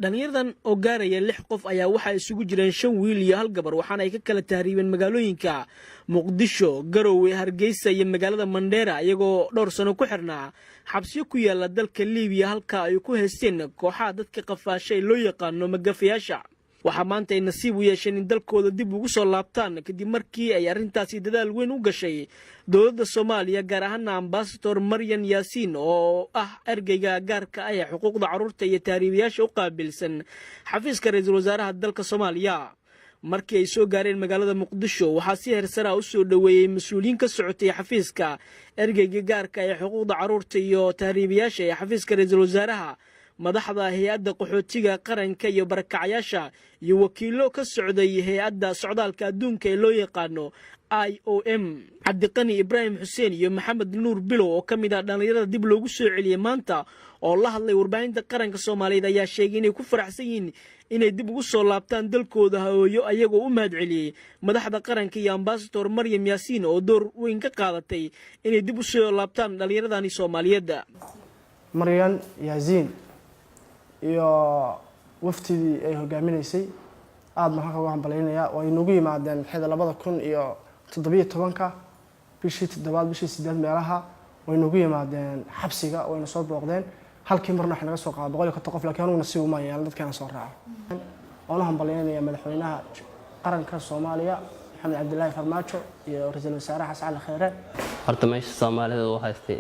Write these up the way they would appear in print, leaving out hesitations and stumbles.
dhalinyaradan oo gaaraya 6 qof ayaa waxa isugu jireen 5 wiil iyo 1 gabar waxaana ay ka kala tahriibeen magaalooyinka Muqdisho, Garowe, Hargeysa iyo magaalada Mandera iyagoo dhowr sano ku xirnaa xabsiyo ku yaala dalka Liibiya halka ay ku haysteen kooxaha dadka qafaashay loo yaqaan magafayaasha. waxa maanta ay nasiib u yeesheen in dalkooda dib ugu soo laabtaan kadib markii ay arintaasi dadaal weyn u gashay dowladda Soomaaliya gaar ahaan Ambassador Maryan Yaasiin oo ah ergeyga gaarka ah ee xuquuqda carruurta iyo taariikhyaasha u qaabilsan xafiiska ra'iisul wasaaraha dalka Soomaaliya. markii ay soo gaareen magaalada Muqdisho waxa si heersara u soo dhaweeyay mas'uuliyiin ka socotay xafiiska ergeyga gaarka ah ee xuquuqda carruurta iyo taariikhyaasha ee xafiiska ra'iisul wasaaraha madaxda hay'adda qaxootiga qaranka iyo barakacayaasha iyo wakiilo ka socday hay'adda socdaalka adduunka ee loo yaqaano IOM. Cabdiqani Ibrahim Xuseen iyo Maxamed Nuur Bilow oo kamid ah dhalinyarada dib loogu soo celiyay maanta oo la hadlay warbaahinta qaranka Soomaaliyeed ayaa sheegay inay ku faraxsan yihiin inay dib ugu soo laabtaan dalkooda hooyo ayagoo u mahadceliyay madaxda qaranka iyo Ambassador Maryan Yaasiin oo door weyn ka qaadatay inay dib u soo laabtaan dhalinyaradani Soomaaliyeed. Maryan Yaasiin iyo waftidii ay hogaaminaysay aad ma halka waxaan baleynaya oo ay nagu yimaadeen xida 2017 bishii 7 bishii 8 meelaha way nagu yimaadeen xabsiga wayna soo booqdeen halkii marna wax naga soo qaado 100 qof laakiin uu nasiib uma yeelan dadkana soo raaco oo aan baleynaya madaxweynaha qaranka Soomaaliya Maxamed Cabdullaahi Farmaajo iyo ra'iisul wasaaraha Xasan Ali Khayre horta meesha Soomaalida oo haystay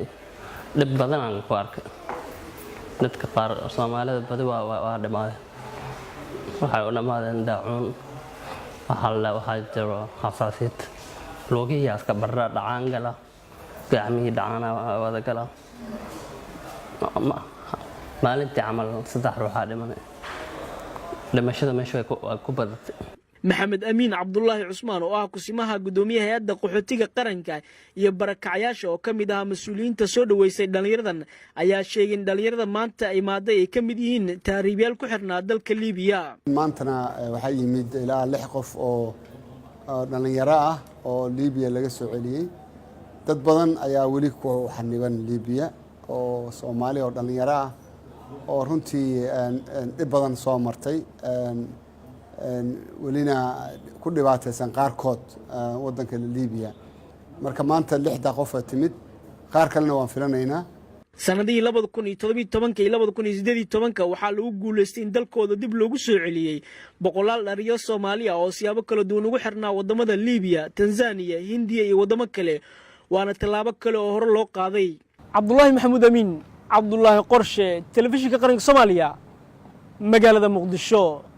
dib badan aan ku arkay dadka qaar Soomaalida badi waa dhamaadeen waxay u dhamaadeen daacuun waxa jiro xasaasiyad loogiya iska barra dhacaan gala gacmihii dhacana wada gala maalintii camal 3 ruuxa dhimashada meesha ku badatay. Maxamed Amiin Cabdullaahi Cusmaan oo ah kusimaha gudoomiyaha hay'adda qaxootiga qaranka iyo barakacayaasha oo kamid ah mas'uuliyiinta soo dhaweysay dhalinyaradan ayaa sheegay in dhalinyarada maanta ay maaday ay kamid yihiin taariikhyaal ku xirnaa dalka Liibiya. maantana waxa yimid ilaa 6 qof oo dhalinyaro ah oo Liibiya laga soo celiyay. dad badan ayaa wali ku xaniban Liibiya oo Soomaali oo dhalinyaro ah oo runtii dib badan soo martay walina ku dhibaataysan qaarkood wadanka Liibiya. marka maanta 6 qof timid qaar kalena waan filanaynaa. sanadii 2017 iyo 2018 waxaa lagu guuleystay in dalkooda dib loogu soo celiyay boqolaal dhalinyaro Soomaali ah oo siyaabo kala duwan ugu xirnaa wadamada Liibiya, Tanzania, Hindiya iyo wadamo kale waana talaabo kale oo hore loo qaaday. Cabdullaahi Maxamuud Amiin, Cabdullaahi Qorshe, Telefishinka Qaranka Soomaaliya, magaalada Muqdisho.